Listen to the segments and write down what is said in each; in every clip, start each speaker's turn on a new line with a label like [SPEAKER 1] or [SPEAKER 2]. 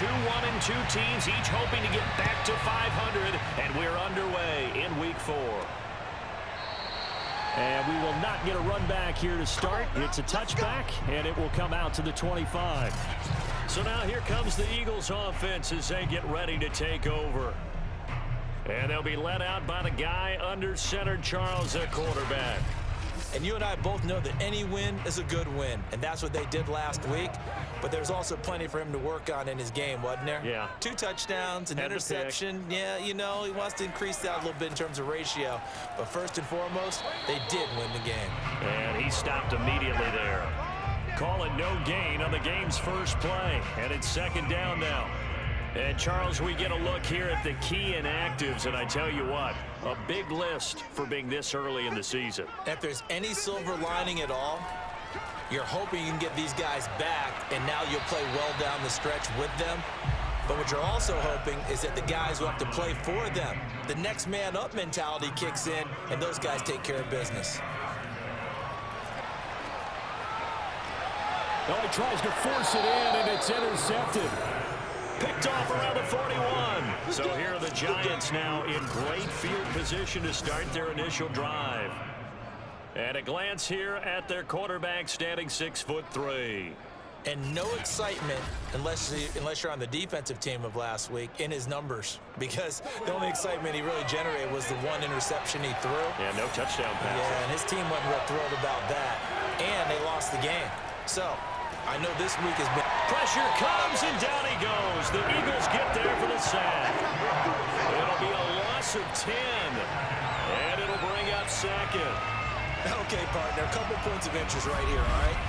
[SPEAKER 1] 2-1-2 teams, each hoping to get back to 500, and we're underway in Week 4.
[SPEAKER 2] And we will not get a run back here to start. It's a touchback, and it will come out to the 25.
[SPEAKER 1] So now here comes the Eagles offense as they get ready to take over. And they'll be led out by the guy under center, Charles, at quarterback.
[SPEAKER 3] And you and I both know that any win is a good win, and that's what they did last week. But there's also plenty for him to work on in his game, wasn't there?
[SPEAKER 1] Yeah.
[SPEAKER 3] 2 touchdowns, an interception. Yeah, you know, he wants to increase that a little bit in terms of ratio. But first and foremost, they did win the game.
[SPEAKER 1] And he stopped immediately there. Call it no gain on the game's first play. And it's second down now. And, Charles, we get a look here at the key inactives, and I tell you what, a big list for being this early in the season.
[SPEAKER 3] If there's any silver lining at all, you're hoping you can get these guys back, and now you'll play well down the stretch with them. But what you're also hoping is that the guys who have to play for them, the next man up mentality kicks in, and those guys take care of business.
[SPEAKER 2] Oh, he tries to force it in, and it's intercepted.
[SPEAKER 1] Picked off around the 41. So here are the Giants now in great field position to start their initial drive. And a glance here at their quarterback standing 6'3".
[SPEAKER 3] And no excitement unless you're on the defensive team of last week in his numbers, because the only excitement he really generated was the 1 interception he threw.
[SPEAKER 1] Yeah, no touchdown pass.
[SPEAKER 3] Yeah, and his team wasn't real thrilled about that. And they lost the game. So I know this week has been...
[SPEAKER 1] Pressure comes, and down he goes. The Eagles get there for the sack. It'll be a loss of 10, and it'll bring up second.
[SPEAKER 3] Okay, partner, a couple points of interest right here, all right?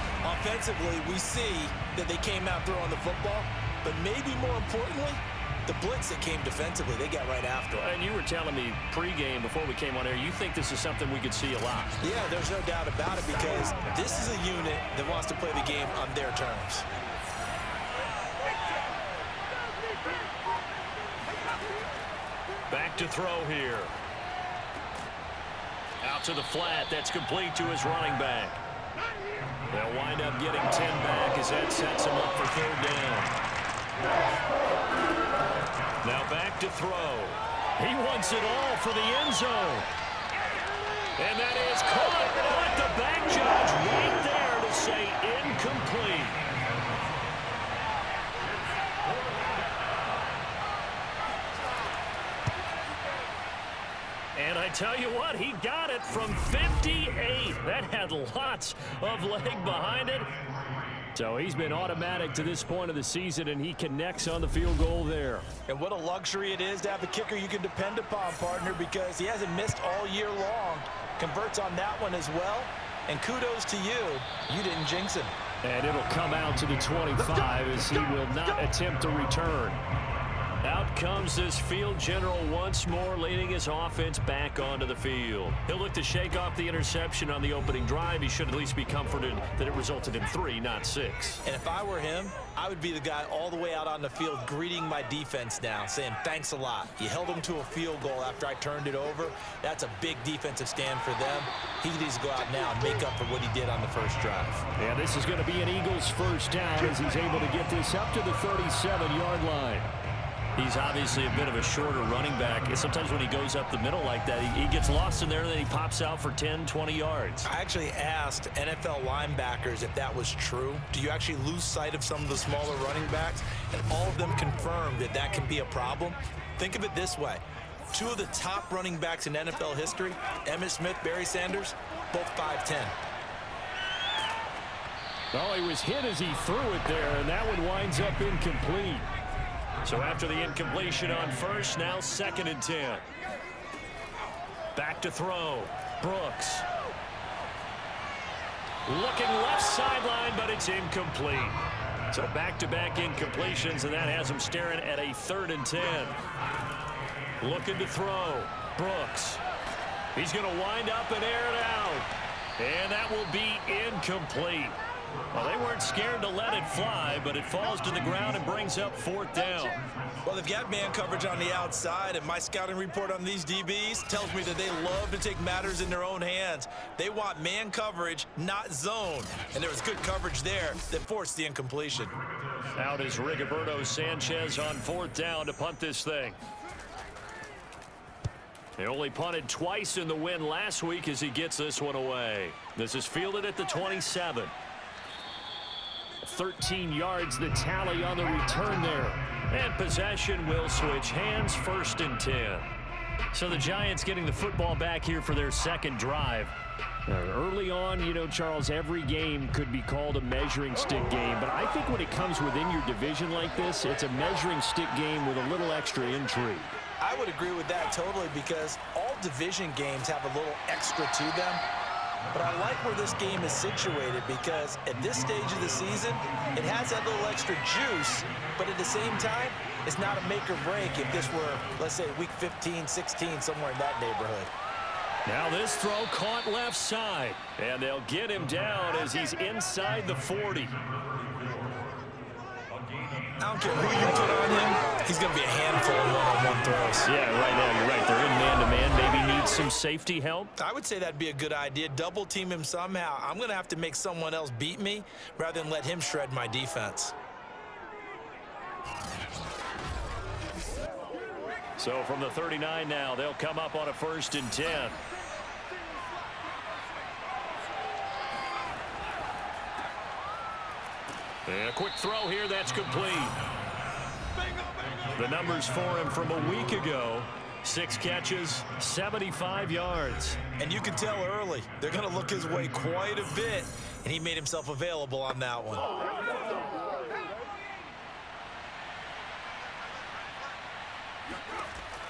[SPEAKER 3] Offensively, we see that they came out throwing the football, but maybe more importantly, the blitz that came defensively, they got right after it.
[SPEAKER 1] And you were telling me pregame before we came on air, you think this is something we could see a lot.
[SPEAKER 3] Yeah, there's no doubt about it, because this is a unit that wants to play the game on their terms.
[SPEAKER 1] Back to throw here. Out to the flat. That's complete to his running back. They'll wind up getting 10 back as that sets him up for third down. Now back to throw. He wants it all for the end zone. And that is caught. But the back judge right there to say incomplete. And I tell you what, he got it from 58. That had lots of leg behind it.
[SPEAKER 2] So he's been automatic to this point of the season, and he connects on the field goal there.
[SPEAKER 3] And what a luxury it is to have a kicker you can depend upon, partner, because he hasn't missed all year long. Converts on that one as well. And kudos to you. You didn't jinx him.
[SPEAKER 2] And it'll come out to the 25 as he will not attempt to return.
[SPEAKER 1] Out comes this field general once more, leading his offense back onto the field. He'll look to shake off the interception on the opening drive. He should at least be comforted that it resulted in 3, not 6.
[SPEAKER 3] And if I were him, I would be the guy all the way out on the field greeting my defense now, saying thanks a lot. You held them to a field goal after I turned it over. That's a big defensive stand for them. He needs to go out now and make up for what he did on the first drive.
[SPEAKER 2] Yeah, this is going to be an Eagles first down as he's able to get this up to the 37-yard line.
[SPEAKER 1] He's obviously a bit of a shorter running back. And sometimes when he goes up the middle like that, he gets lost in there, and then he pops out for 10, 20 yards.
[SPEAKER 3] I actually asked NFL linebackers if that was true. Do you actually lose sight of some of the smaller running backs? And all of them confirmed that that can be a problem. Think of it this way. 2 of the top running backs in NFL history, Emmitt Smith, Barry Sanders, both 5'10".
[SPEAKER 2] Oh, he was hit as he threw it there, and that one winds up incomplete.
[SPEAKER 1] So after the incompletion on first, now 2nd and 10. Back to throw. Brooks. Looking left sideline, but it's incomplete. So back-to-back incompletions, and that has him staring at a 3rd and 10. Looking to throw. Brooks. He's going to wind up and air it out. And that will be incomplete. Well, they weren't scared to let it fly, but it falls to the ground and brings up 4th down.
[SPEAKER 3] Well, they've got man coverage on the outside, and my scouting report on these DBs tells me that they love to take matters in their own hands. They want man coverage, not zone. And there was good coverage there that forced the incompletion.
[SPEAKER 1] Out is Rigoberto Sanchez on 4th down to punt this thing. They only punted twice in the win last week as he gets this one away. This is fielded at the 27. 13 yards the tally on the return there. And possession will switch hands, 1st and 10. So the Giants getting the football back here for their second drive. Early on, you know, Charles, every game could be called a measuring stick game. But I think when it comes within your division like this, it's a measuring stick game with a little extra intrigue.
[SPEAKER 3] I would agree with that totally, because all division games have a little extra to them. But I like where this game is situated, because at this stage of the season, it has that little extra juice, but at the same time, it's not a make or break if this were, let's say, week 15, 16, somewhere in that neighborhood.
[SPEAKER 1] Now this throw caught left side, and they'll get him down as he's inside the 40.
[SPEAKER 3] I don't care who you put on him, he's going to be a handful of one-on-one throws.
[SPEAKER 1] Yeah, right now you're right. They're in man-to-man. Maybe need some safety help.
[SPEAKER 3] I would say that'd be a good idea. Double team him somehow. I'm going to have to make someone else beat me rather than let him shred my defense.
[SPEAKER 1] So from the 39 now, they'll come up on a 1st and 10. And a quick throw here, that's complete. The numbers for him from a week ago: 6 catches, 75 yards.
[SPEAKER 3] And you can tell early, they're going to look his way quite a bit, and he made himself available on that one.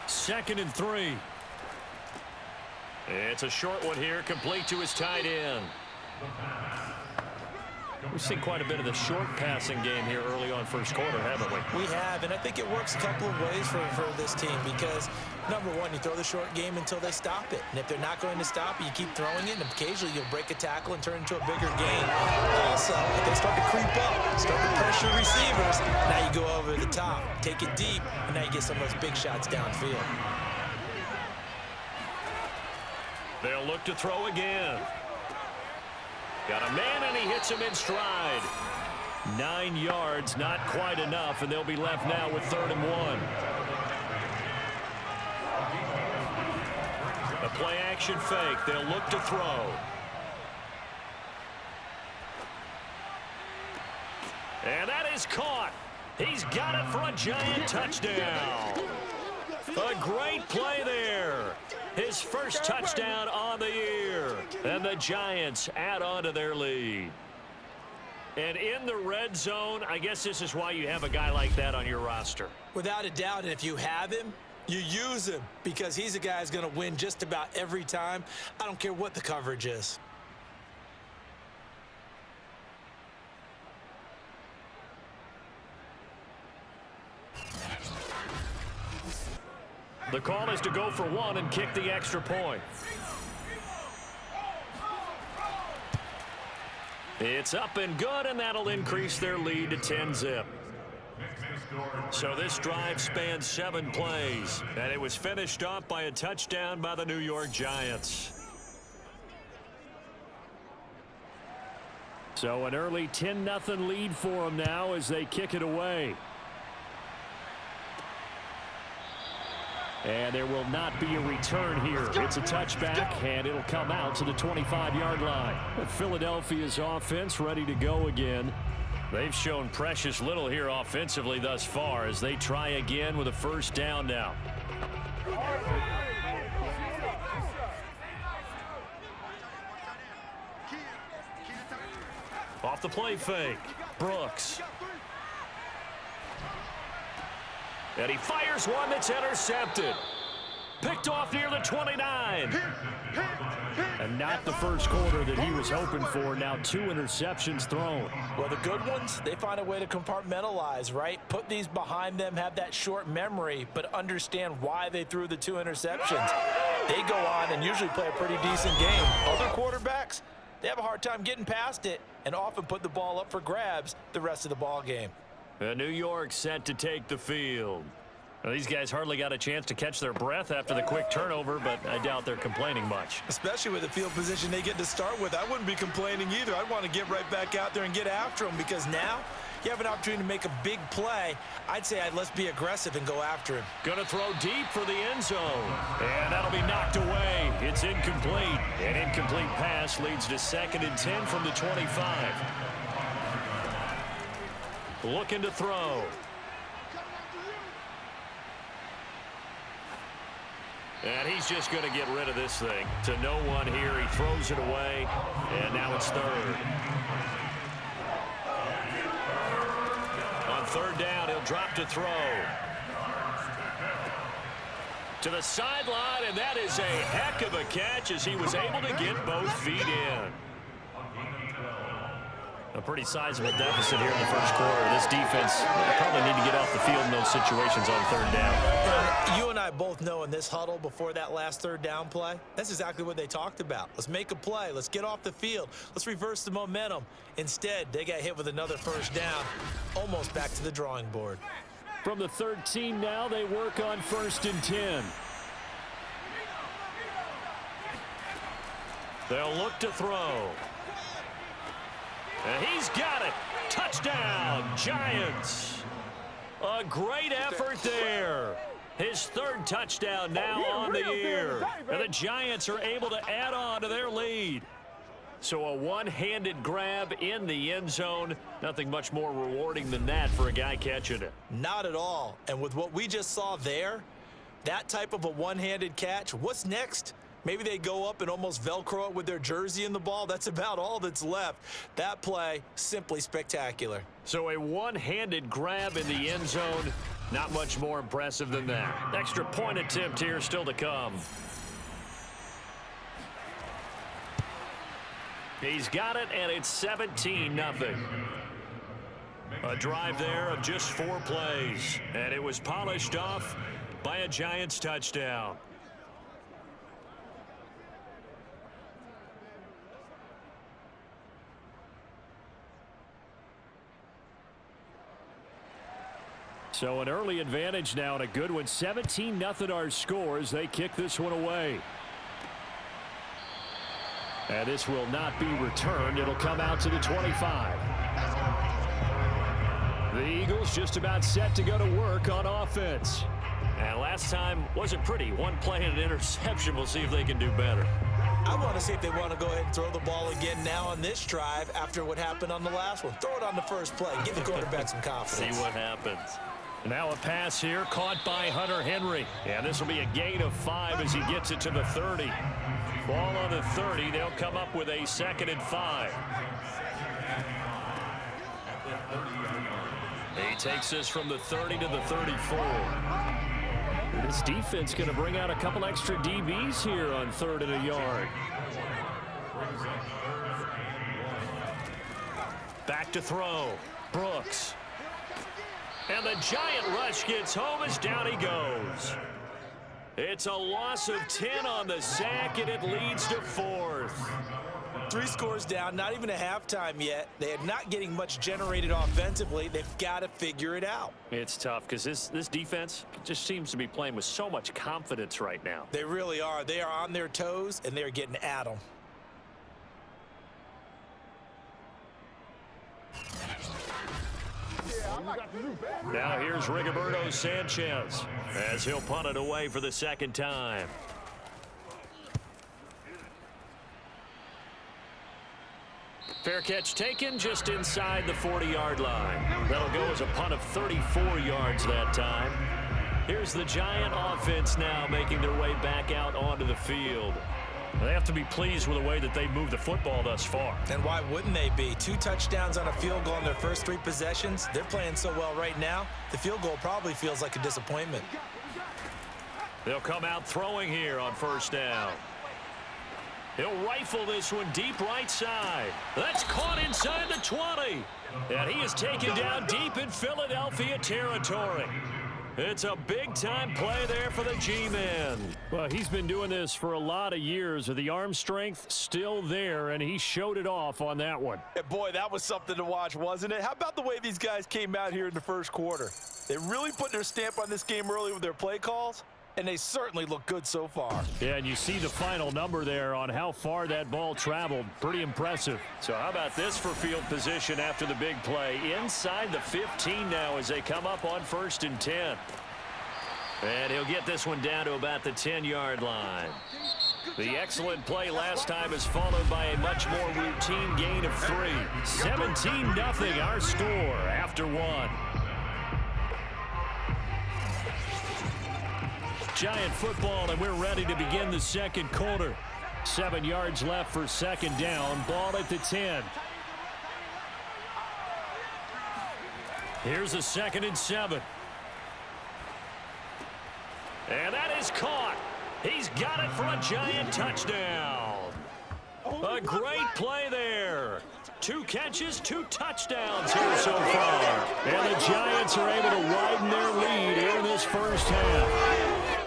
[SPEAKER 1] 2nd and 3. It's a short one here, complete to his tight end. We've seen quite a bit of the short passing game here early on first quarter, haven't we?
[SPEAKER 3] We have, and I think it works a couple of ways for this team, because, number one, you throw the short game until they stop it. And if they're not going to stop it, you keep throwing it, and occasionally you'll break a tackle and turn into a bigger gain. Also, if they start to creep up, start to pressure receivers, now you go over the top, take it deep, and now you get some of those big shots downfield.
[SPEAKER 1] They'll look to throw again. Got a man, and he hits him in stride. 9 yards, not quite enough, and they'll be left now with 3rd and 1. A play-action fake. They'll look to throw. And that is caught. He's got it for a Giant touchdown. A great play there. His first touchdown on the year. And the Giants add on to their lead. And in the red zone, I guess this is why you have a guy like that on your roster.
[SPEAKER 3] Without a doubt, and if you have him, you use him, because he's a guy who's going to win just about every time. I don't care what the coverage is.
[SPEAKER 1] The call is to go for 1 and kick the extra point. It's up and good, and that'll increase their lead to 10-zip. So this drive spans 7 plays, and it was finished off by a touchdown by the New York Giants.
[SPEAKER 2] So an early 10-0 lead for them now as they kick it away. And there will not be a return here. It's a touchback, and it'll come out to the 25-yard line. Philadelphia's offense ready to go again.
[SPEAKER 1] They've shown precious little here offensively thus far as they try again with a 1st down now. Off the play fake, Brooks. And he fires one that's intercepted. Picked off near the 29.
[SPEAKER 2] And not the first quarter that he was hoping for. Now 2 interceptions thrown.
[SPEAKER 3] Well, the good ones, they find a way to compartmentalize, right? Put these behind them, have that short memory, but understand why they threw the 2 interceptions. They go on and usually play a pretty decent game. Other quarterbacks, they have a hard time getting past it and often put the ball up for grabs the rest of the ball game.
[SPEAKER 1] New York set to take the field. Well, these guys hardly got a chance to catch their breath after the quick turnover, but I doubt they're complaining much.
[SPEAKER 3] Especially with the field position they get to start with. I wouldn't be complaining either. I'd want to get right back out there and get after them, because now you have an opportunity to make a big play, I'd say let's be aggressive and go after him.
[SPEAKER 1] Gonna throw deep for the end zone. And that'll be knocked away. It's incomplete. An incomplete pass leads to 2nd and 10 from the 25. Looking to throw. And he's just going to get rid of this thing. To no one here. He throws it away. And now it's 3rd. On 3rd down, he'll drop to throw. To the sideline, and that is a heck of a catch as he was able to get both feet in. A pretty sizable deficit here in the first quarter. This defense probably need to get off the field in those situations on 3rd down.
[SPEAKER 3] You and I both know in this huddle before that last 3rd down play, that's exactly what they talked about. Let's make a play. Let's get off the field. Let's reverse the momentum. Instead, they got hit with another 1st down, almost back to the drawing board.
[SPEAKER 2] From the 13 now, they work on 1st and 10.
[SPEAKER 1] They'll look to throw. And he's got it. Touchdown, Giants. A great effort there. His 3rd touchdown now on the year. And the Giants are able to add on to their lead. So a one-handed grab in the end zone. Nothing much more rewarding than that for a guy catching it.
[SPEAKER 3] Not at all. And with what we just saw there, that type of a one-handed catch, what's next? Maybe they go up and almost Velcro it with their jersey in the ball. That's about all that's left. That play, simply spectacular.
[SPEAKER 1] So a one-handed grab in the end zone. Not much more impressive than that. Extra point attempt here still to come. He's got it, and it's 17-0. A drive there of just 4 plays. And it was polished off by a Giants touchdown.
[SPEAKER 2] So an early advantage now and a good one. 17-0 our score as they kick this one away. And this will not be returned. It'll come out to the 25. The Eagles just about set to go to work on offense.
[SPEAKER 1] And last time wasn't pretty. One play and an interception. We'll see if they can do better.
[SPEAKER 3] I want to see if they want to go ahead and throw the ball again now on this drive after what happened on the last one. Throw it on the first play. Give the quarterback some confidence.
[SPEAKER 1] See what happens.
[SPEAKER 2] Now a pass here caught by Hunter Henry.
[SPEAKER 1] And this will be a gain of 5 as he gets it to the 30. Ball on the 30. They'll come up with a 2nd and 5. He takes this from the 30 to the 34.
[SPEAKER 2] This defense going to bring out a couple extra DBs here on 3rd and a yard.
[SPEAKER 1] Back to throw. Brooks. And the giant rush gets home as down he goes. It's a loss of 10 on the sack, and it leads to 4th.
[SPEAKER 3] 3 scores down, not even a halftime yet. They are not getting much generated offensively. They've got to figure it out.
[SPEAKER 1] It's tough because this defense just seems to be playing with so much confidence right now.
[SPEAKER 3] They really are. They are on their toes, and they're getting at them.
[SPEAKER 1] Now here's Rigoberto Sanchez as he'll punt it away for the 2nd time. Fair catch taken just inside the 40-yard line. That'll go as a punt of 34 yards that time. Here's the Giant offense now making their way back out onto the field. They have to be pleased with the way that they moved the football thus far.
[SPEAKER 3] And why wouldn't they be? 2 touchdowns on a field goal in their first 3 possessions. They're playing so well right now, the field goal probably feels like a disappointment.
[SPEAKER 1] They'll come out throwing here on 1st down. He'll rifle this one deep right side. That's caught inside the 20. And he is taken down deep in Philadelphia territory. It's a big-time play there for the G-Man.
[SPEAKER 2] Well, he's been doing this for a lot of years. The arm strength still there, and he showed it off on that one.
[SPEAKER 3] And boy, that was something to watch, wasn't it? How about the way these guys came out here in the first quarter? They really put their stamp on this game early with their play calls. and they certainly look good so far.
[SPEAKER 2] Yeah, and you see the final number there on how far that ball traveled. Pretty impressive.
[SPEAKER 1] So how about this for field position after the big play? Inside the 15 now as they come up on 1st and 10. And he'll get this one down to about the 10-yard line. The excellent play last time is followed by a much more routine gain of 3. 17-0 our score after 1.
[SPEAKER 2] Giant football, and we're ready to begin the second quarter. 7 yards left for second down. Ball at the 10. Here's a 2nd and 7.
[SPEAKER 1] And that is caught. He's got it for a Giant touchdown. A great play there. 2 catches, 2 touchdowns here so far.
[SPEAKER 2] And the Giants are able to widen their lead here in this first half.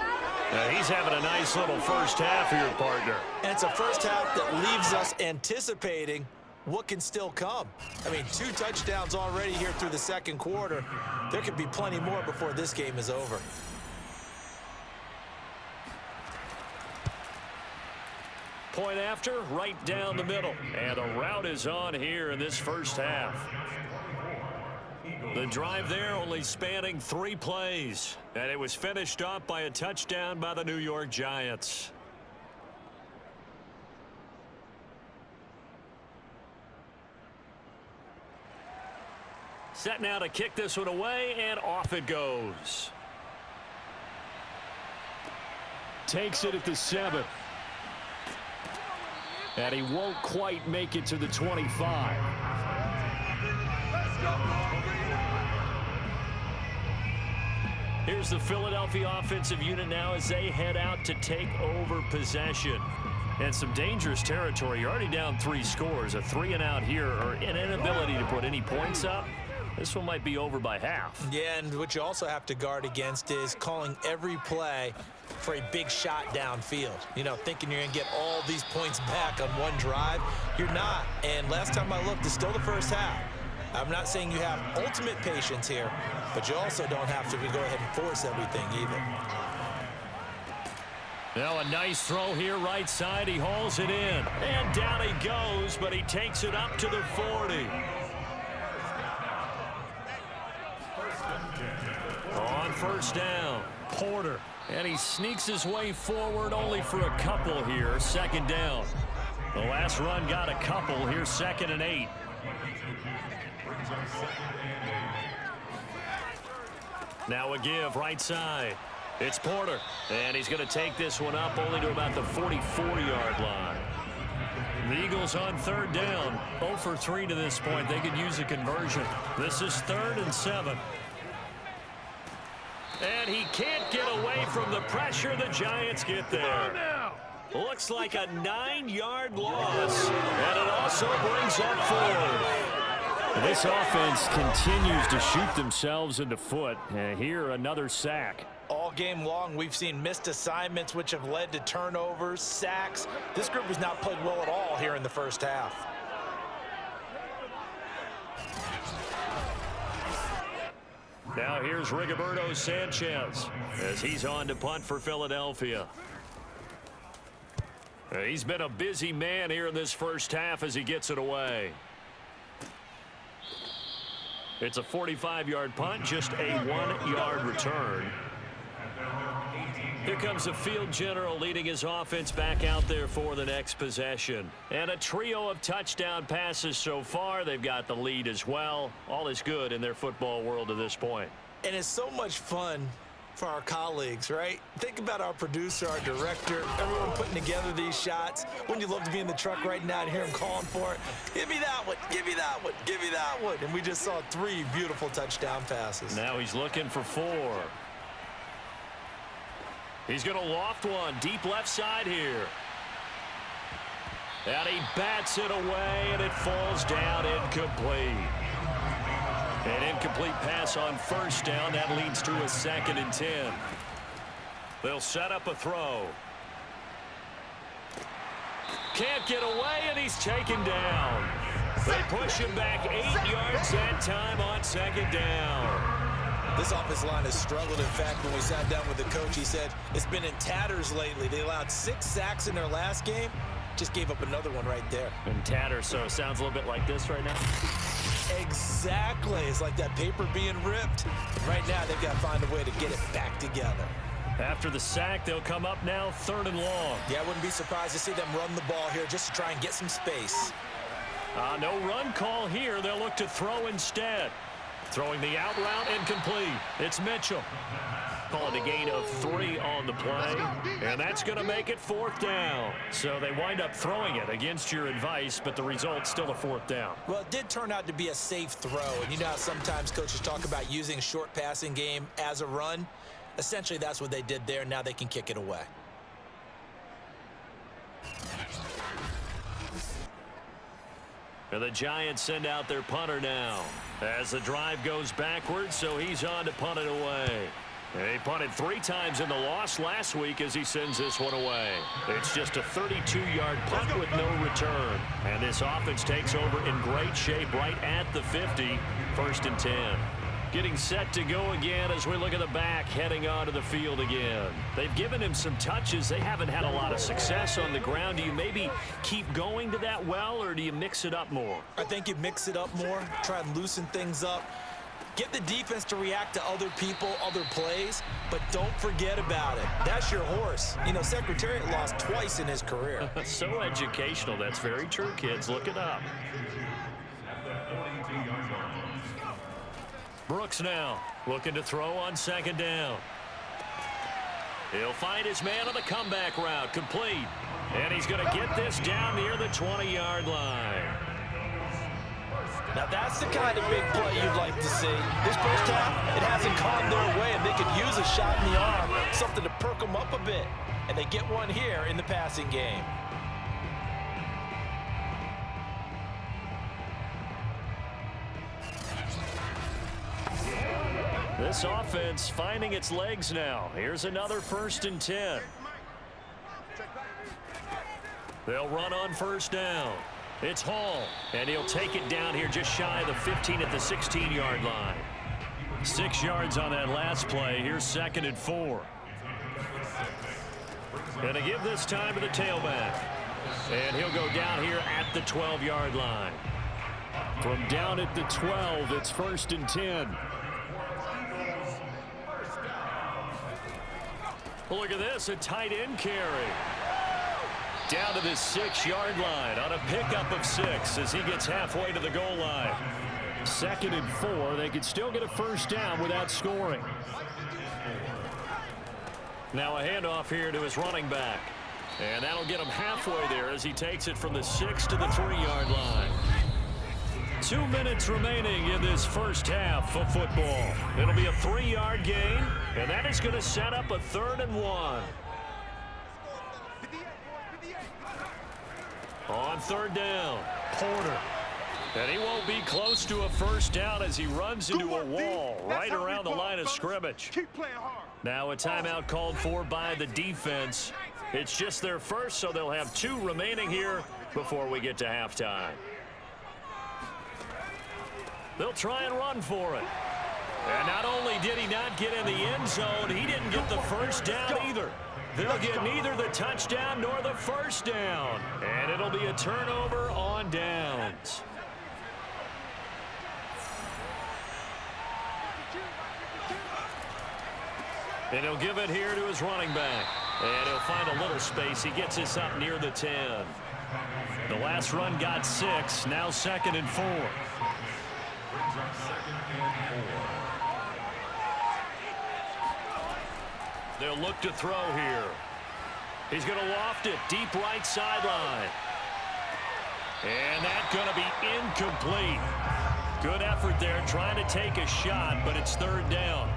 [SPEAKER 1] Now he's having a nice little first half here, partner.
[SPEAKER 3] And it's a first half that leaves us anticipating what can still come. I mean, 2 touchdowns already here through the second quarter. There could be plenty more before this game is over.
[SPEAKER 1] Point after, right down the middle. And the route is on here in this first half. The drive there only spanning 3 plays. And it was finished off by a touchdown by the New York Giants. Set now to kick this one away, and off it goes.
[SPEAKER 2] Takes it at the 7. And he won't quite make it to the 25.
[SPEAKER 1] Here's the Philadelphia offensive unit now as they head out to take over possession. And some dangerous territory. You're already down 3 scores. A 3-and-out here, or an inability to put any points up. This one might be over by half.
[SPEAKER 3] Yeah, and what you also have to guard against is calling every play for a big shot downfield. You know, thinking you're going to get all these points back on one drive. You're not. And last time I looked, it's still the first half. I'm not saying you have ultimate patience here, but you also don't have to go ahead and force everything either.
[SPEAKER 1] Now a nice throw here right side. He hauls it in. And down he goes, but he takes it up to the 40. On first down, Porter. And he sneaks his way forward only for a couple here. 2nd down. The last run got a couple. Here's 2nd and 8. Now a give right side. It's Porter. And he's going to take this one up only to about the 44-yard line. The Eagles on 3rd down. 0 for 3 to this point. They could use a conversion. This is 3rd and 7. And he can't get away from the pressure. The Giants get there. Looks like a 9-yard loss. And it also brings up 4th.
[SPEAKER 2] This offense continues to shoot themselves in the foot. And here, another sack.
[SPEAKER 3] All game long, we've seen missed assignments, which have led to turnovers, sacks. This group has not played well at all here in the first half.
[SPEAKER 1] Now here's Rigoberto Sanchez as he's on to punt for Philadelphia. He's been a busy man here in this first half as he gets it away. It's a 45-yard punt, just a 1-yard return. Here comes the field general leading his offense back out there for the next possession. And a trio of touchdown passes so far. They've got the lead as well. All is good in their football world to this point.
[SPEAKER 3] And it's so much fun for our colleagues, right? Think about our producer, our director, everyone putting together these shots. Wouldn't you love to be in the truck right now and hear him calling for it? Give me that one, give me that one, give me that one. And we just saw 3 beautiful touchdown passes.
[SPEAKER 1] Now he's looking for 4. He's going to loft one deep left side here. And he bats it away, and it falls down incomplete. An incomplete pass on first down. That leads to a 2nd and 10. They'll set up a throw. Can't get away, and he's taken down. They push him back 8 yards that time on 2nd down.
[SPEAKER 3] This offensive line has struggled. In fact, when we sat down with the coach, he said it's been in tatters lately. They allowed 6 sacks in their last game. Just gave up another one right there.
[SPEAKER 1] In tatters, so it sounds a little bit like this right now.
[SPEAKER 3] Exactly. It's like that paper being ripped. Right now, they've got to find a way to get it back together.
[SPEAKER 1] After the sack, they'll come up now 3rd and long.
[SPEAKER 3] Yeah, I wouldn't be surprised to see them run the ball here just to try and get some space.
[SPEAKER 1] No run call here. They'll look to throw instead. Throwing the out route incomplete. It's Mitchell. Calling a gain of 3 on the play. And that's going to make it 4th down. So they wind up throwing it against your advice, but the result's still a 4th down.
[SPEAKER 3] Well, it did turn out to be a safe throw. And you know how sometimes coaches talk about using short passing game as a run? Essentially, that's what they did there. Now they can kick it away.
[SPEAKER 1] And the Giants send out their punter now as the drive goes backwards, so he's on to punt it away. And he punted 3 times in the loss last week as he sends this one away. It's just a 32-yard punt with no return. And this offense takes over in great shape right at the 50, 1st and 10. Getting set to go again as we look at the back heading onto the field again. They've given him some touches. They haven't had a lot of success on the ground. Do you maybe keep going to that well, or do you mix it up more?
[SPEAKER 3] I think you mix it up more, try and loosen things up. Get the defense to react to other people, other plays, but don't forget about it. That's your horse. You know, Secretariat lost twice in his career.
[SPEAKER 1] So educational. That's very true, kids. Look it up. Brooks now looking to throw on 2nd down. He'll find his man on the comeback route, complete. And he's going to get this down near the 20-yard line.
[SPEAKER 3] Now that's the kind of big play you'd like to see. This first half, it hasn't gone their way, and they could use a shot in the arm, something to perk them up a bit. And they get one here in the passing game.
[SPEAKER 1] This offense finding its legs now. Here's another 1st and 10. They'll run on 1st down. It's Hall, and he'll take it down here just shy of the 15 at the 16-yard line. 6 yards on that last play. Here's 2nd and 4. Going to give this time to the tailback. And he'll go down here at the 12-yard line.
[SPEAKER 2] From down at the 12, it's 1st and 10.
[SPEAKER 1] Look at this, a tight end carry. Down to the 6-yard line on a pickup of 6 as he gets halfway to the goal line.
[SPEAKER 2] 2nd and 4. They could still get a 1st down without scoring.
[SPEAKER 1] Now a handoff here to his running back. And that'll get him halfway there as he takes it from the 6 to the 3-yard line. 2 minutes remaining in this first half of football. It'll be a 3-yard gain, and that is going to set up a 3rd and 1. On 3rd down, Porter. And he won't be close to a 1st down as he runs into a wall right around the line of scrimmage. Now a timeout called for by the defense. It's just their first, so they'll have 2 remaining here before we get to halftime. They'll try and run for it. And not only did he not get in the end zone, he didn't get the 1st down either. They'll get neither the touchdown nor the 1st down. And it'll be a turnover on downs. And he'll give it here to his running back. And he'll find a little space. He gets this up near the 10. The last run got 6. Now 2nd and 4. They'll look to throw here. He's going to loft it deep right sideline. And that's going to be incomplete. Good effort there trying to take a shot, but it's 3rd down.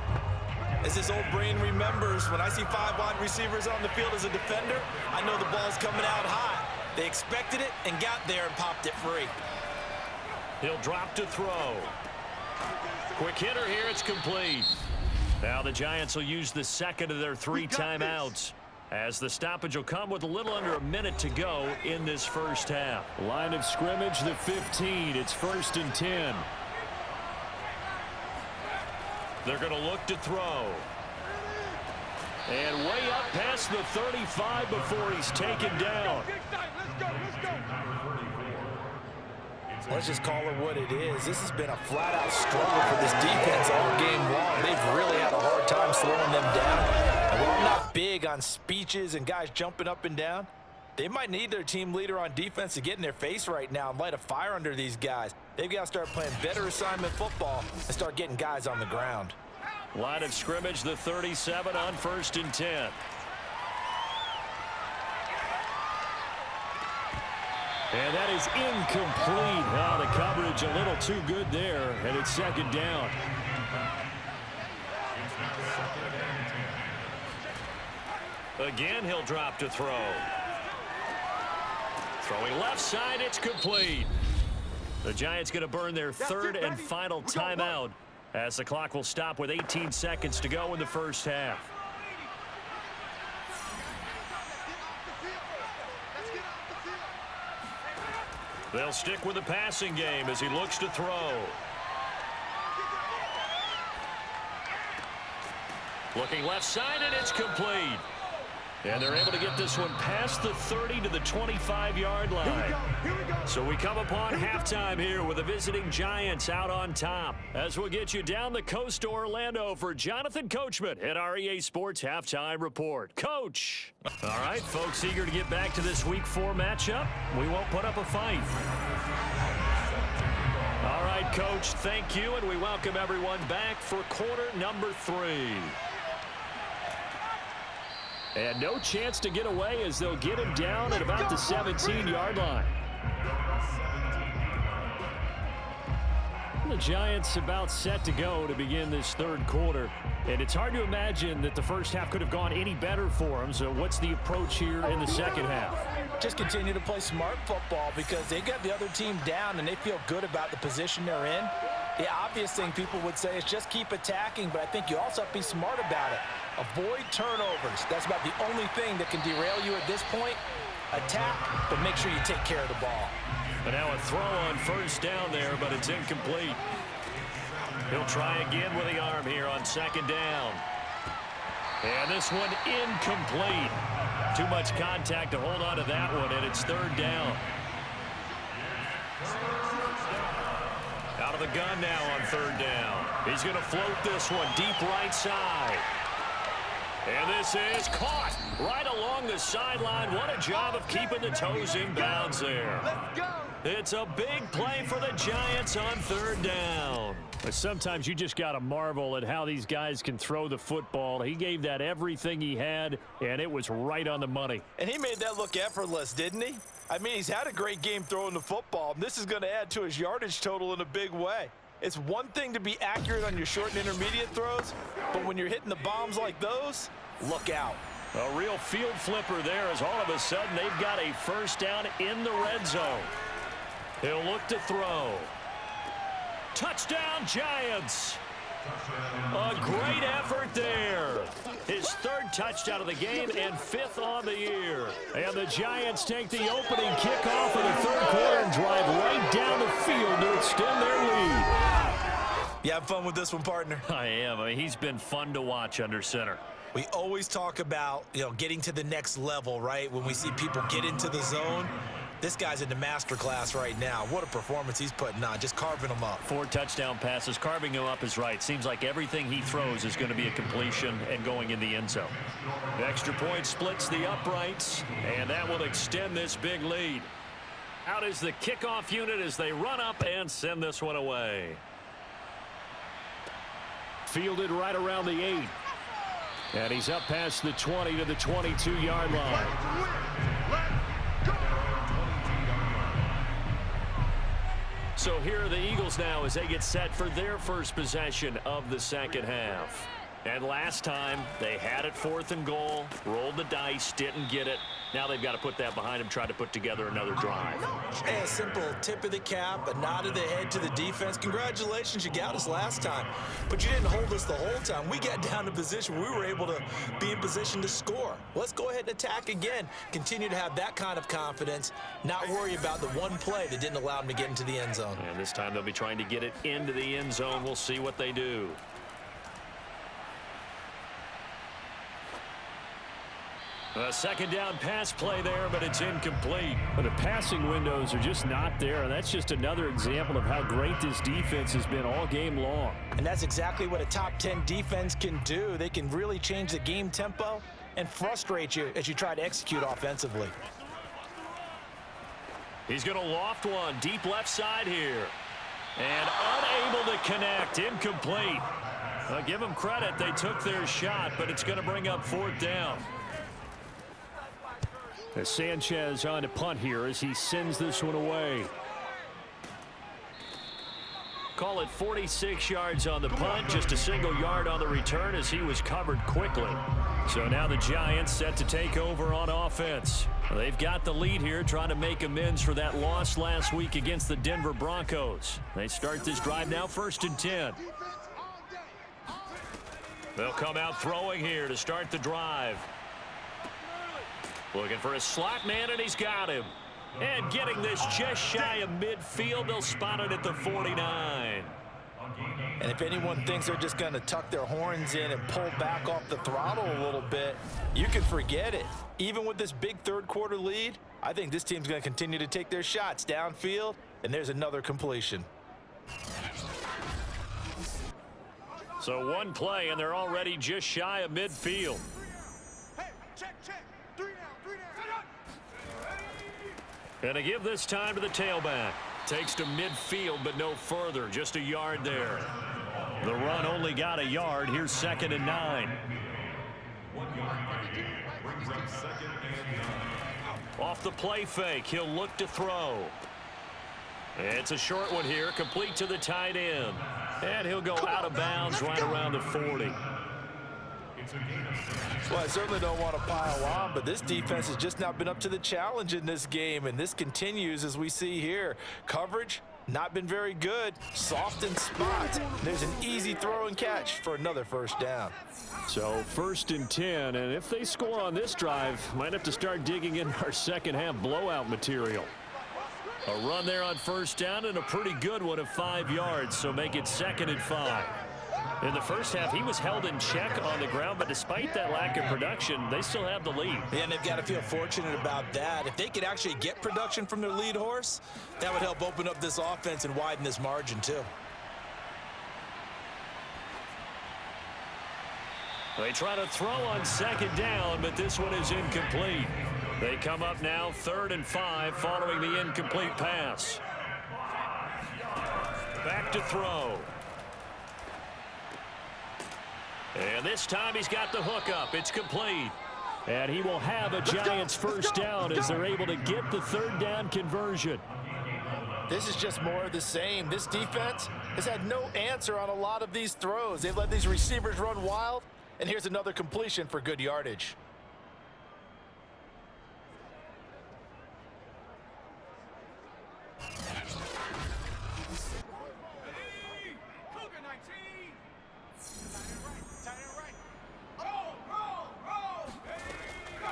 [SPEAKER 3] As his old brain remembers, when I see 5 wide receivers on the field as a defender, I know the ball's coming out high. They expected it and got there and popped it free.
[SPEAKER 1] He'll drop to throw. Quick hitter here, it's complete. Now the Giants will use the 2nd of their 3 timeouts, as the stoppage will come with a little under a minute to go in this first half.
[SPEAKER 2] Line of scrimmage, the 15. It's 1st and 10.
[SPEAKER 1] They're going to look to throw. And way up past the 35 before he's taken down.
[SPEAKER 3] Let's just call it what it is. This has been a flat-out struggle for this defense all game long. They've really had a hard time slowing them down. And while I'm not big on speeches and guys jumping up and down, they might need their team leader on defense to get in their face right now and light a fire under these guys. They've got to start playing better assignment football and start getting guys on the ground.
[SPEAKER 1] Line of scrimmage, the 37 on 1st and 10. And that is incomplete. Oh, the coverage a little too good there, and it's 2nd down. Again, he'll drop to throw. Throwing left side, it's complete. The Giants going to burn their 3rd and final timeout as the clock will stop with 18 seconds to go in the first half. They'll stick with the passing game as he looks to throw. Looking left side, and it's complete. And they're able to get this one past the 30 to the 25-yard line. So we come upon halftime here with the visiting Giants out on top. As we'll get you down the coast to Orlando for Jonathan Coachman at our EA Sports Halftime Report. Coach! All right, folks, eager to get back to this Week 4 matchup. We won't put up a fight. All right, Coach, thank you, and we welcome everyone back for quarter number 3. And no chance to get away as they'll get him down at about the 17-yard line. The Giants about set to go to begin this 3rd quarter. And it's hard to imagine that the first half could have gone any better for them. So what's the approach here in the second half?
[SPEAKER 3] Just continue to play smart football because they got the other team down and they feel good about the position they're in. The obvious thing people would say is just keep attacking, but I think you also have to be smart about it. Avoid turnovers. That's about the only thing that can derail you at this point. Attack, but make sure you take care of the ball.
[SPEAKER 1] And now a throw on 1st down there, but it's incomplete. He'll try again with the arm here on 2nd down. And this one incomplete. Too much contact to hold on to that one, and it's 3rd down. Out of the gun now on 3rd down. He's going to float this one deep right side. And this is caught right along the sideline. What a job of keeping the toes in bounds there.
[SPEAKER 4] Let's go.
[SPEAKER 1] It's a big play for the Giants on 3rd down.
[SPEAKER 2] Sometimes you just got to marvel at how these guys can throw the football. He gave that everything he had, and it was right on the money.
[SPEAKER 3] And he made that look effortless, didn't he? I mean, he's had a great game throwing the football. This is going to add to his yardage total in a big way. It's one thing to be accurate on your short and intermediate throws, but when you're hitting the bombs like those, look out.
[SPEAKER 1] A real field flipper there as all of a sudden they've got a 1st down in the red zone. He'll look to throw. Touchdown, Giants. A great effort there. His 3rd touchdown of the game and 5th on the year. And the Giants take the opening kickoff of the 3rd quarter and drive right down the field to extend their lead.
[SPEAKER 3] You have fun with this one, partner?
[SPEAKER 1] I am. I mean, he's been fun to watch under center.
[SPEAKER 3] We always talk about, getting to the next level, right? When we see people get into the zone. This guy's in the master class right now. What a performance he's putting on, just carving them up.
[SPEAKER 1] 4 touchdown passes. Carving him up is right. Seems like everything he throws is going to be a completion and going in the end zone. The extra point splits the uprights, and that will extend this big lead. Out is the kickoff unit as they run up and send this one away.
[SPEAKER 2] Fielded right around the 8. And he's up past the 20 to the 22-yard line.
[SPEAKER 1] So here are the Eagles now as they get set for their first possession of the second half. And last time, they had it 4th and goal, rolled the dice, didn't get it. Now they've got to put that behind them, try to put together another drive.
[SPEAKER 3] Hey, a simple tip of the cap, a nod of the head to the defense. Congratulations, you got us last time. But you didn't hold us the whole time. We got down to position. We were able to be in position to score. Let's go ahead and attack again. Continue to have that kind of confidence, not worry about the one play that didn't allow them to get into the end zone.
[SPEAKER 1] And this time they'll be trying to get it into the end zone. We'll see what they do. A second down pass play there, but it's incomplete.
[SPEAKER 2] But the passing windows are just not there, and that's just another example of how great this defense has been all game long.
[SPEAKER 3] And that's exactly what a top 10 defense can do. They can really change the game tempo and frustrate you as you try to execute offensively.
[SPEAKER 1] He's going to loft one deep left side here. And unable to connect. Incomplete. I'll give them credit. They took their shot, but it's going to bring up 4th down.
[SPEAKER 2] As Sanchez on to punt here as he sends this one away.
[SPEAKER 1] Call it 46 yards on the punt, just a single yard on the return as he was covered quickly. So now the Giants set to take over on offense. They've got the lead here, trying to make amends for that loss last week against the Denver Broncos. They start this drive now, 1st and 10. They'll come out throwing here to start the drive. Looking for a slot man, and he's got him. And getting this just shy of midfield, they'll spot it at the 49.
[SPEAKER 3] And if anyone thinks they're just going to tuck their horns in and pull back off the throttle a little bit, you can forget it. Even with this big third-quarter lead, I think this team's going to continue to take their shots downfield, and there's another completion.
[SPEAKER 1] So one play, and they're already just shy of midfield. And to give this time to the tailback. Takes to midfield, but no further. Just a yard there. The run only got a yard. Here's 2nd and 9. Off the play fake, he'll look to throw. It's a short one here, complete to the tight end. And he'll go out of bounds right around the 40.
[SPEAKER 3] Well, I certainly don't want to pile on, but this defense has just not been up to the challenge in this game, and this continues as we see here. Coverage, not been very good. Soft in spots. There's an easy throw and catch for another 1st down.
[SPEAKER 2] So 1st and 10, and if they score on this drive, might have to start digging in our second-half blowout material.
[SPEAKER 1] A run there on 1st down, and a pretty good one of 5 yards, so make it 2nd and 5. In the first half, he was held in check on the ground, but despite that lack of production, they still have the lead.
[SPEAKER 3] Yeah, and they've got to feel fortunate about that. If they could actually get production from their lead horse, that would help open up this offense and widen this margin, too.
[SPEAKER 1] They try to throw on 2nd down, but this one is incomplete. They come up now 3rd and 5 following the incomplete pass. Back to throw. And this time he's got the hook up. It's complete.
[SPEAKER 2] And he will have a Giants 1st down as they're able to get the 3rd down conversion.
[SPEAKER 3] This is just more of the same. This defense has had no answer on a lot of these throws. They've let these receivers run wild, and here's another completion for good yardage.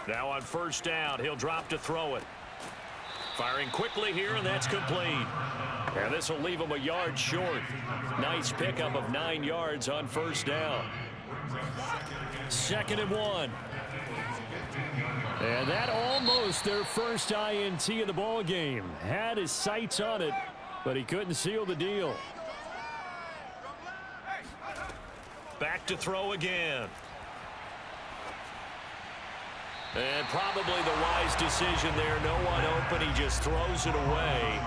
[SPEAKER 1] Now on 1st down, he'll drop to throw it. Firing quickly here, and that's complete. And this will leave him a yard short. Nice pickup of 9 yards on 1st down. 2nd and 1.
[SPEAKER 2] And that almost their first INT of the ball game. Had his sights on it, but he couldn't seal the deal.
[SPEAKER 1] Back to throw again. And probably the wise decision there. No one open. He just throws it away.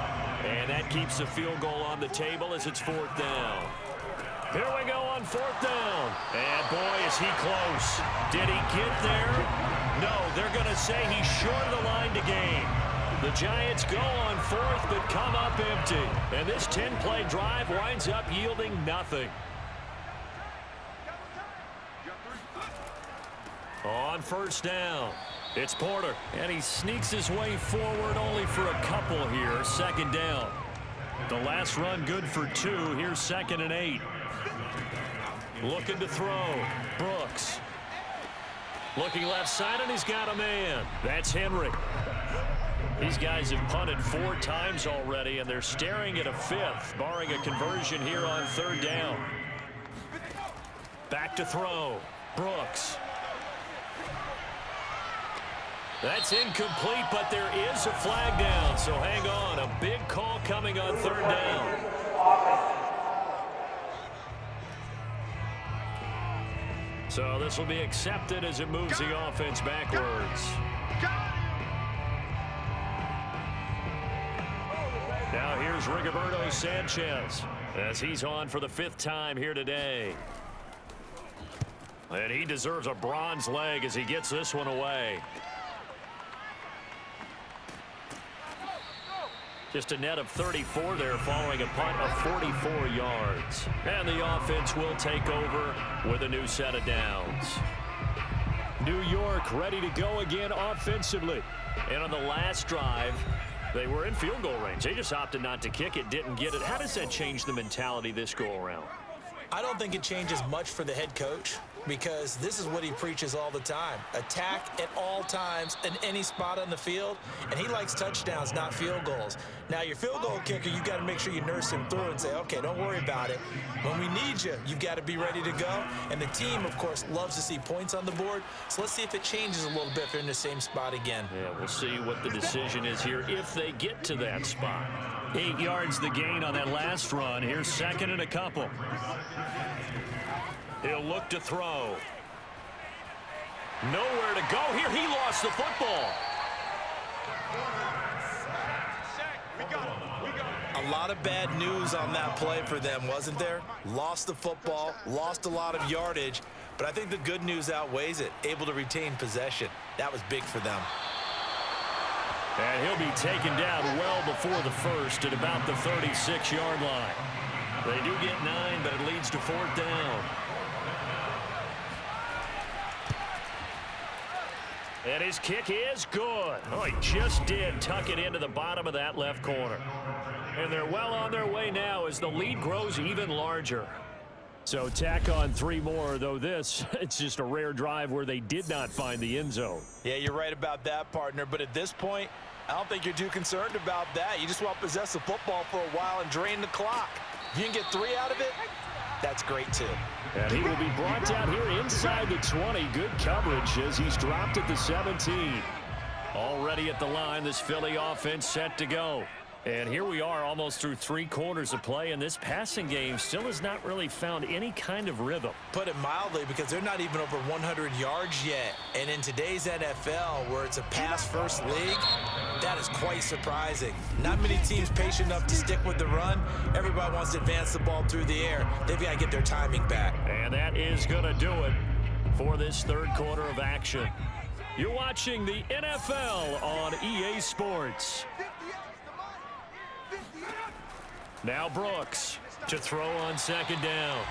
[SPEAKER 1] And that keeps the field goal on the table as it's 4th down. Here we go on 4th down. And boy, is he close. Did he get there? No, they're going to say he's short of the line to gain. The Giants go on 4th, but come up empty. And this 10-play drive winds up yielding nothing. On 1st down, it's Porter. And he sneaks his way forward only for a couple here. 2nd down. The last run good for 2. Here's 2nd and 8. Looking to throw. Brooks. Looking left side, and he's got a man. That's Henry. These guys have punted 4 times already, and they're staring at a 5th, barring a conversion here on 3rd down. Back to throw. Brooks. That's incomplete, but there is a flag down, so hang on. A big call coming on third down. So this will be accepted as it moves the offense backwards. Now here's Rigoberto Sanchez as he's on for the 5th time here today. And he deserves a bronze leg as he gets this one away. Just a net of 34 there following a punt of 44 yards. And the offense will take over with a new set of downs. New York ready to go again offensively. And on the last drive, they were in field goal range. They just opted not to kick it, didn't get it. How does that change the mentality this go around?
[SPEAKER 3] I don't think it changes much for the head coach, because this is what he preaches all the time. Attack at all times in any spot on the field, and he likes touchdowns, not field goals. Now, your field goal kicker, you've got to make sure you nurse him through and say, okay, don't worry about it. When we need you, you've got to be ready to go. And the team, of course, loves to see points on the board. So let's see if it changes a little bit if they're in the same spot again.
[SPEAKER 1] Yeah, we'll see what the decision is here if they get to that spot. 8 yards the gain on that last run. Here's 2nd and a couple. He'll look to throw. Nowhere to go here. He lost the football.
[SPEAKER 3] A lot of bad news on that play for them, wasn't there? Lost the football, lost a lot of yardage, but I think the good news outweighs it. Able to retain possession. That was big for them.
[SPEAKER 1] And he'll be taken down well before the first at about the 36-yard line. They do get 9, but it leads to 4th down. And his kick is good. Oh, he just did tuck it into the bottom of that left corner. And they're well on their way now as the lead grows even larger. So tack on 3 more, though this, it's just a rare drive where they did not find the end zone.
[SPEAKER 3] Yeah, you're right about that, partner. But at this point, I don't think you're too concerned about that. You just want to possess the football for a while and drain the clock. If you can get 3 out of it, that's great, too.
[SPEAKER 2] And he will be brought down here inside the 20. Good coverage as he's dropped at the 17.
[SPEAKER 1] Already at the line, this Philly offense set to go. And here we are almost through 3 quarters of play, and this passing game still has not really found any kind of rhythm.
[SPEAKER 3] Put it mildly, because they're not even over 100 yards yet. And in today's NFL, where it's a pass-first league, that is quite surprising. Not many teams patient enough to stick with the run. Everybody wants to advance the ball through the air. They've got to get their timing back.
[SPEAKER 1] And that is going to do it for this 3rd quarter of action. You're watching the NFL on EA Sports. Now Brooks to throw on 2nd down.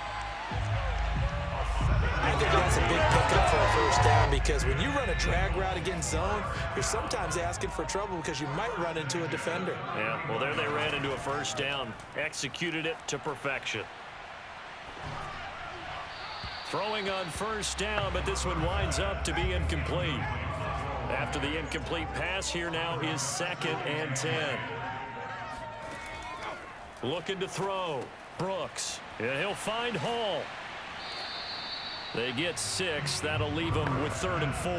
[SPEAKER 3] I think that's a big pickup for a 1st down, because when you run a drag route against zone, you're sometimes asking for trouble because you might run into a defender.
[SPEAKER 1] Yeah, well, there they ran into a 1st down. Executed it to perfection. Throwing on 1st down, but this one winds up to be incomplete. After the incomplete pass, here now is 2nd and 10. Looking to throw. Brooks. And he'll find Hall. They get 6. That'll leave them with 3rd and 4.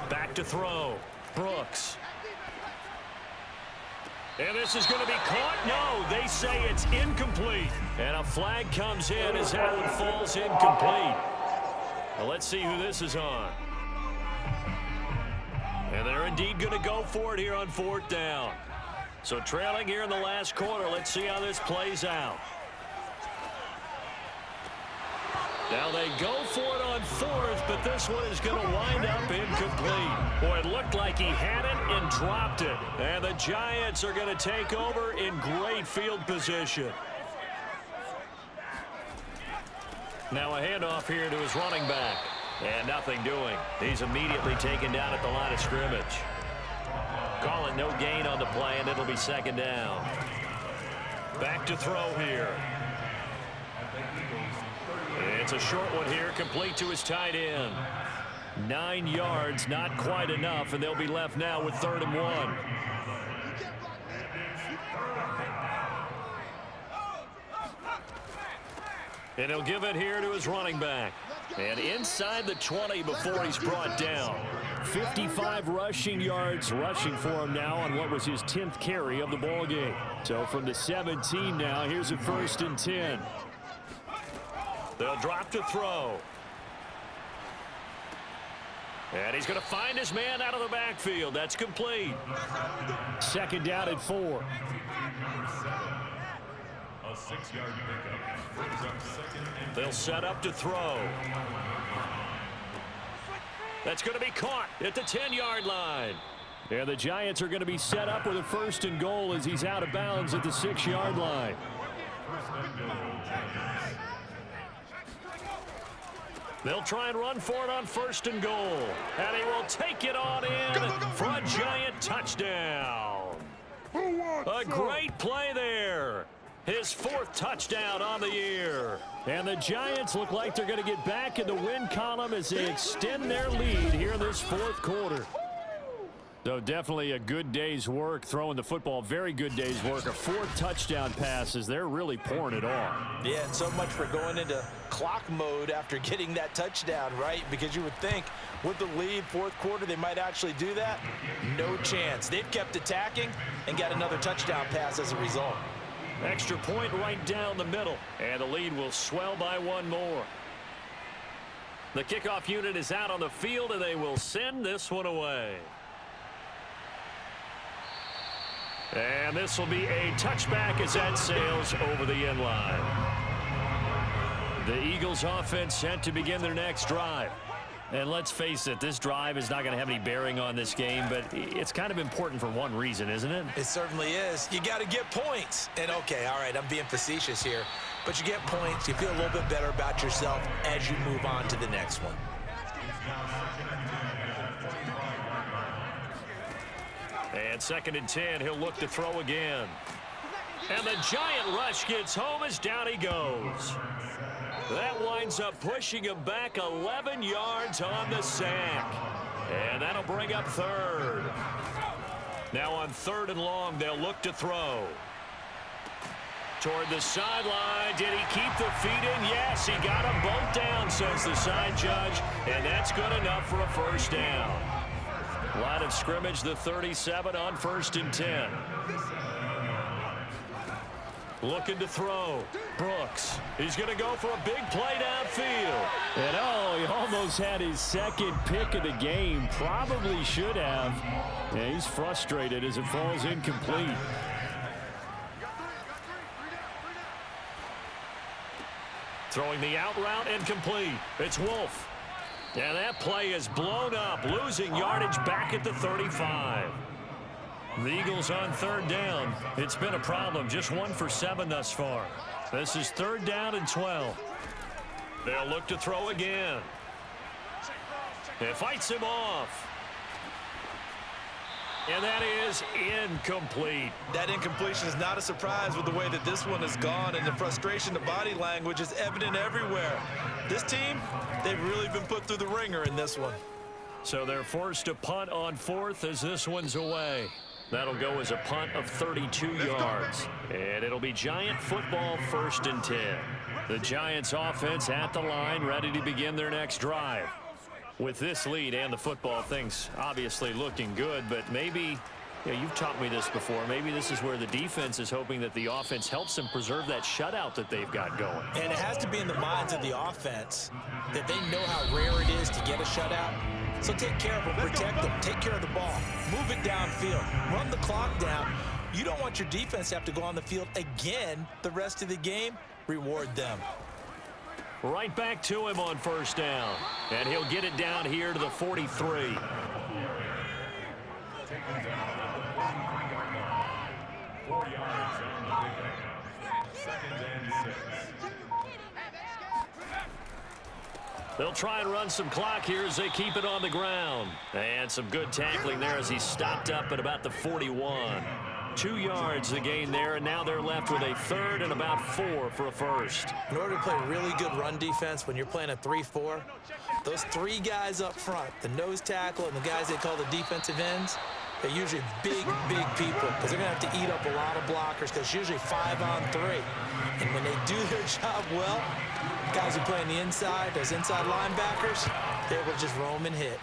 [SPEAKER 1] Back to throw. Brooks. And this is going to be caught. No, they say it's incomplete. And a flag comes in as that one falls incomplete. Well, let's see who this is on. And they're indeed going to go for it here on 4th down. So trailing here in the last quarter. Let's see how this plays out. Now they go for it on 4th, but this one is going to wind up incomplete. Boy, it looked like he had it and dropped it. And the Giants are going to take over in great field position. Now a handoff here to his running back. And nothing doing. He's immediately taken down at the line of scrimmage. Call it no gain on the play, and it'll be 2nd down. Back to throw here. It's a short one here, complete to his tight end. 9 yards, not quite enough, and they'll be left now with 3rd and 1. And he'll give it here to his running back. And inside the 20 before he's brought down.
[SPEAKER 2] 55 rushing yards rushing for him now on what was his 10th carry of the ball game. So from the 17 now, here's a 1st and 10.
[SPEAKER 1] They'll drop to throw. And he's going to find his man out of the backfield. That's complete.
[SPEAKER 2] 2nd down and 4.
[SPEAKER 4] A 6-yard pickup brings up 2nd and 4.
[SPEAKER 1] They'll set up to throw. That's going to be caught at the 10-yard line.
[SPEAKER 2] And the Giants are going to be set up with a 1st and goal as he's out of bounds at the 6-yard line.
[SPEAKER 1] They'll try and run for it on 1st and goal. And he will take it on in for a Giant touchdown. A great play there. His 4th touchdown on the year.
[SPEAKER 2] And the Giants look like they're going to get back in the win column as they extend their lead here in this 4th quarter. So definitely a good day's work throwing the football. Very good day's work. A 4th touchdown passes. They're really pouring it on.
[SPEAKER 3] Yeah, and so much for going into clock mode after getting that touchdown, right? Because you would think with the lead, 4th quarter, they might actually do that. No chance. They've kept attacking and got another touchdown pass as a result.
[SPEAKER 1] Extra point right down the middle. And the lead will swell by one more. The kickoff unit is out on the field, and they will send this one away. And this will be a touchback as that sails over the end line. The Eagles offense set to begin their next drive. And let's face it, this drive is not going to have any bearing on this game, but it's kind of important for one reason, isn't it?
[SPEAKER 3] It certainly is. You got to get points. And okay, all right, I'm being facetious here, but you get points, you feel a little bit better about yourself as you move on to the next one.
[SPEAKER 1] And 2nd and 10, he'll look to throw again. And the Giant rush gets home as down he goes. That winds up pushing him back 11 yards on the sack. And that'll bring up 3rd. Now on 3rd and long, they'll look to throw. Toward the sideline. Did he keep the feet in? Yes, he got them both down, says the side judge. And that's good enough for a 1st down. Line of scrimmage, the 37 on 1st and 10. Looking to throw. Brooks. He's going to go for a big play downfield.
[SPEAKER 2] And oh, he almost had his 2nd pick of the game. Probably should have. Yeah, he's frustrated as it falls incomplete.
[SPEAKER 1] Throwing the out route incomplete. It's Wolf. And that play is blown up, losing yardage back at the 35. The Eagles on 3rd down. It's been a problem, just 1 for 7 thus far. This is 3rd down and 12. They'll look to throw again. It fights him off. And that is incomplete.
[SPEAKER 3] That incompletion is not a surprise with the way that this one has gone, and the frustration, the body language is evident everywhere. This team, they've really been put through the ringer in this one.
[SPEAKER 1] So they're forced to punt on 4th as this one's away. That'll go as a punt of 32 yards. And it'll be Giant football 1st and 10. The Giants offense at the line, ready to begin their next drive. With this lead and the football, things obviously looking good, but maybe, you've taught me this before, maybe this is where the defense is hoping that the offense helps them preserve that shutout that they've got going.
[SPEAKER 3] And it has to be in the minds of the offense that they know how rare it is to get a shutout. So take care of them, protect them, take care of the ball, move it downfield, run the clock down. You don't want your defense to have to go on the field again the rest of the game. Reward them.
[SPEAKER 1] Right back to him on 1st down. And he'll get it down here to the 43. They'll try and run some clock here as they keep it on the ground. And some good tackling there as he stopped up at about the 41. 2 yards the gain there, and now they're left with a 3rd and about 4 for a 1st.
[SPEAKER 3] In order to play really good run defense when you're playing a 3-4, those 3 guys up front, the nose tackle and the guys they call the defensive ends, they're usually big people because they're going to have to eat up a lot of blockers because it's usually 5 on 3. And when they do their job well, guys who play on the inside, those inside linebackers, they're able to just roam and hit.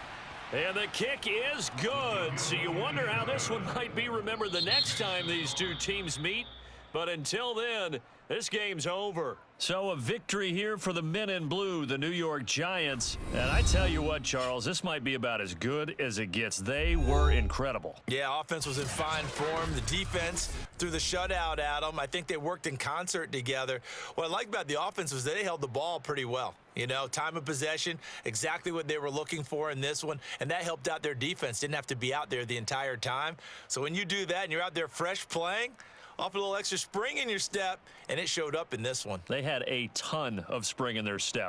[SPEAKER 1] And the kick is good. So you wonder how this one might be remembered the next time these two teams meet. But until then, this game's over. So a victory here for the men in blue, the New York Giants. And I tell you what, Charles, this might be about as good as it gets. They were incredible.
[SPEAKER 3] Yeah, offense was in fine form. The defense threw the shutout at them. I think they worked in concert together. What I like about the offense was they held the ball pretty well. You know, time of possession, exactly what they were looking for in this one, and that helped out their defense. Didn't have to be out there the entire time. So when you do that and you're out there fresh playing, off a little extra spring in your step, and it showed up in this one.
[SPEAKER 1] They had a ton of spring in their step.